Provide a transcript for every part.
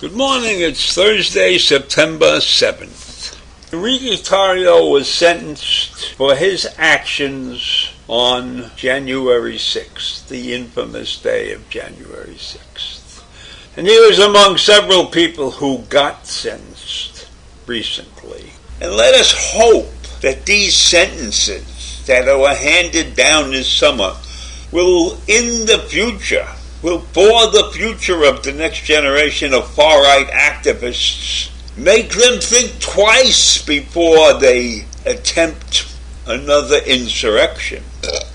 Good morning, it's Thursday, September 7th. Enrique Tarrio was sentenced for his actions on January 6th, the infamous day of January 6th. And he was among several people who got sentenced recently. And let us hope that these sentences that were handed down this summer will, in the future, for the future of the next generation of far-right activists, make them think twice before they attempt another insurrection,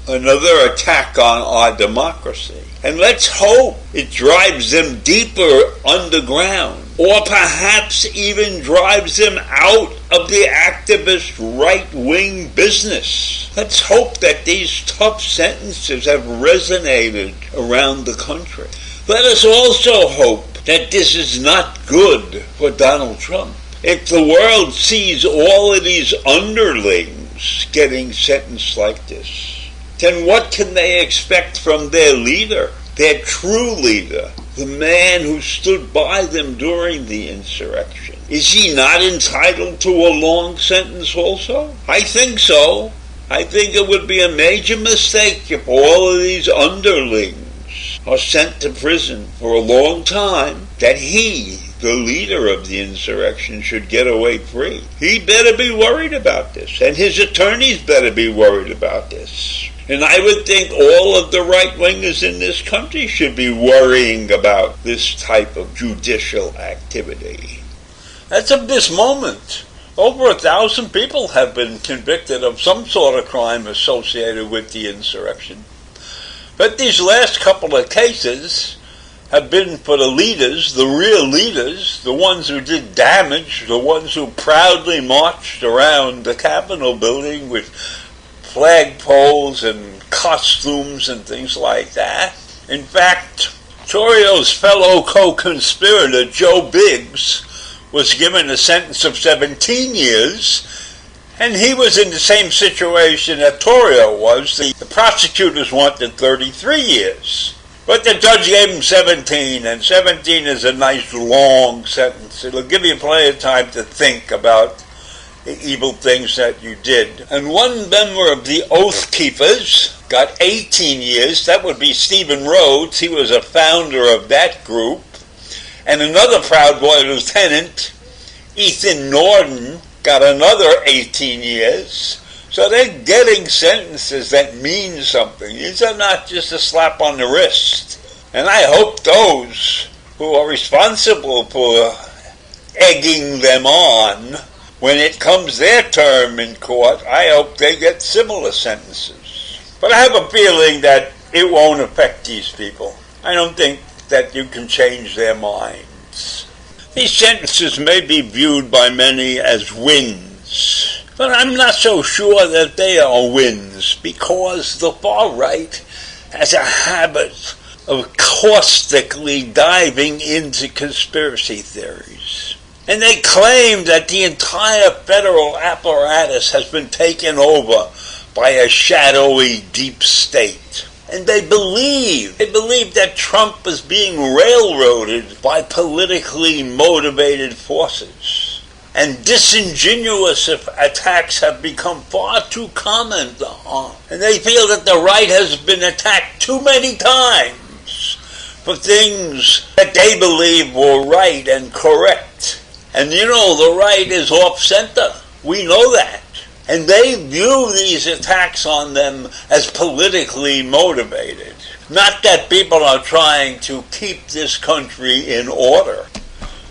another attack on our democracy. And let's hope it drives them deeper underground, or perhaps even drives them out of the activist right-wing business. Let's hope that these tough sentences have resonated around the country. Let us also hope that this is not good for Donald Trump. If the world sees all of these underlings getting sentenced like this, then what can they expect from their leader, their true leader, the man who stood by them during the insurrection? Is he not entitled to a long sentence also? I think so. I think it would be a major mistake if all of these underlings are sent to prison for a long time, that he, the leader of the insurrection, should get away free. He better be worried about this, and his attorneys better be worried about this. And I would think all of the right-wingers in this country should be worrying about this type of judicial activity. As of this moment, over 1,000 people have been convicted of some sort of crime associated with the insurrection. But these last couple of cases have been for the leaders, the real leaders, the ones who did damage, the ones who proudly marched around the Capitol building with flagpoles and costumes and things like that. In fact, Tarrio's fellow co-conspirator, Joe Biggs, was given a sentence of 17 years, and he was in the same situation that Tarrio was. The prosecutors wanted 33 years, but the judge gave him 17, and 17 is a nice long sentence. It'll give you plenty of time to think about the evil things that you did. And one member of the Oath Keepers got 18 years. That would be Stephen Rhodes. He was a founder of that group. And another Proud Boy lieutenant, Ethan Norton, got another 18 years. So they're getting sentences that mean something. These are not just a slap on the wrist. And I hope those who are responsible for egging them on, when it comes their term in court, I hope they get similar sentences. But I have a feeling that it won't affect these people. I don't think that you can change their minds. These sentences may be viewed by many as wins, but I'm not so sure that they are wins, because the far right has a habit of caustically diving into conspiracy theories. And they claim that the entire federal apparatus has been taken over by a shadowy deep state. And they believe that Trump is being railroaded by politically motivated forces. And disingenuous attacks have become far too common. And they feel that the right has been attacked too many times for things that they believe were right and correct. And you know, the right is off-center. We know that. And they view these attacks on them as politically motivated. Not that people are trying to keep this country in order.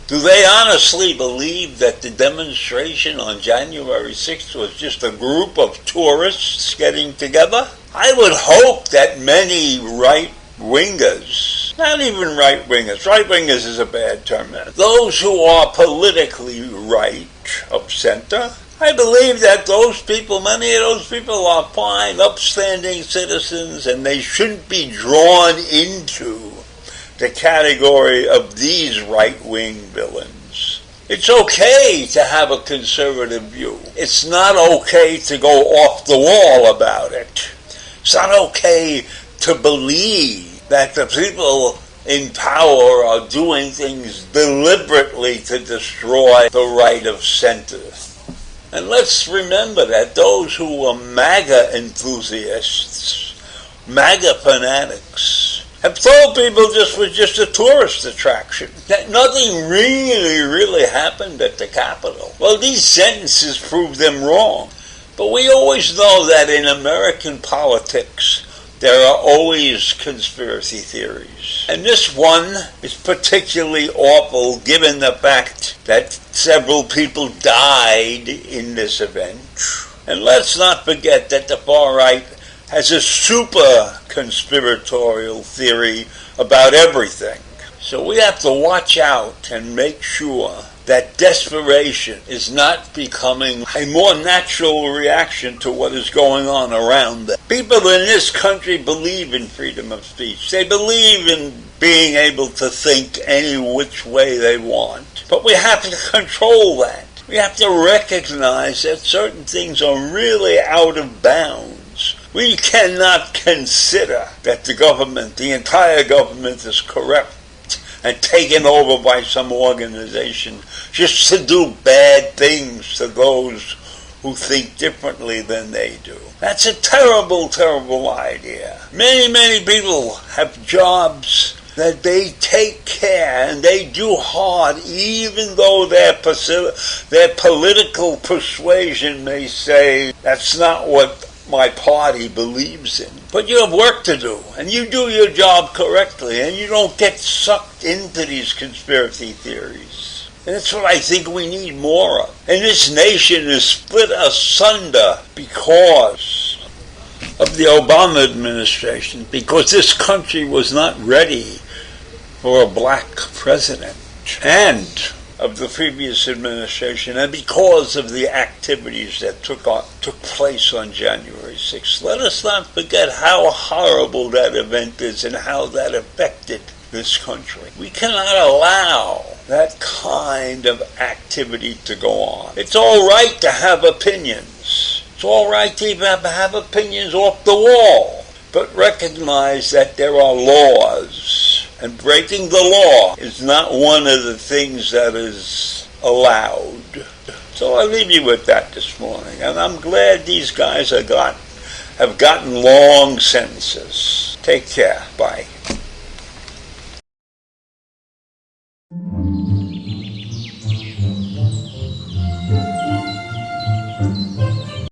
Do they honestly believe that the demonstration on January 6th was just a group of tourists getting together? I would hope that many right-wingers not even right-wingers. Right-wingers is a bad term. Those who are politically right of center, I believe that those people, many of those people are fine, upstanding citizens, and they shouldn't be drawn into the category of these right-wing villains. It's okay to have a conservative view. It's not okay to go off the wall about it. It's not okay to believe that the people in power are doing things deliberately to destroy the right of center. And let's remember that those who are MAGA enthusiasts, MAGA fanatics, have told people this was just a tourist attraction, that nothing really happened at the Capitol. Well, these sentences prove them wrong. But we always know that in American politics, there are always conspiracy theories. And this one is particularly awful given the fact that several people died in this event. And let's not forget that the far right has a super conspiratorial theory about everything. So we have to watch out and make sure that desperation is not becoming a more natural reaction to what is going on around them. People in this country believe in freedom of speech. They believe in being able to think any which way they want. But we have to control that. We have to recognize that certain things are really out of bounds. We cannot consider that the government, the entire government, is corrupt and taken over by some organization just to do bad things to those who think differently than they do. That's a terrible, terrible idea. Many people have jobs that they take care and they do hard, even though their political persuasion may say that's not what my party believes in. But you have work to do, and you do your job correctly, and you don't get sucked into these conspiracy theories. And that's what I think we need more of. And this nation is split asunder because of the Obama administration, because this country was not ready for a black president, and of the previous administration, and because of the activities that took place on January 6th. Let us not forget how horrible that event is and how that affected this country. We cannot allow that kind of activity to go on. It's all right to have opinions. It's all right to even have opinions off the wall. But recognize that there are laws. And breaking the law is not one of the things that is allowed. So I leave you with that this morning. And I'm glad these guys have gotten long sentences. Take care. Bye.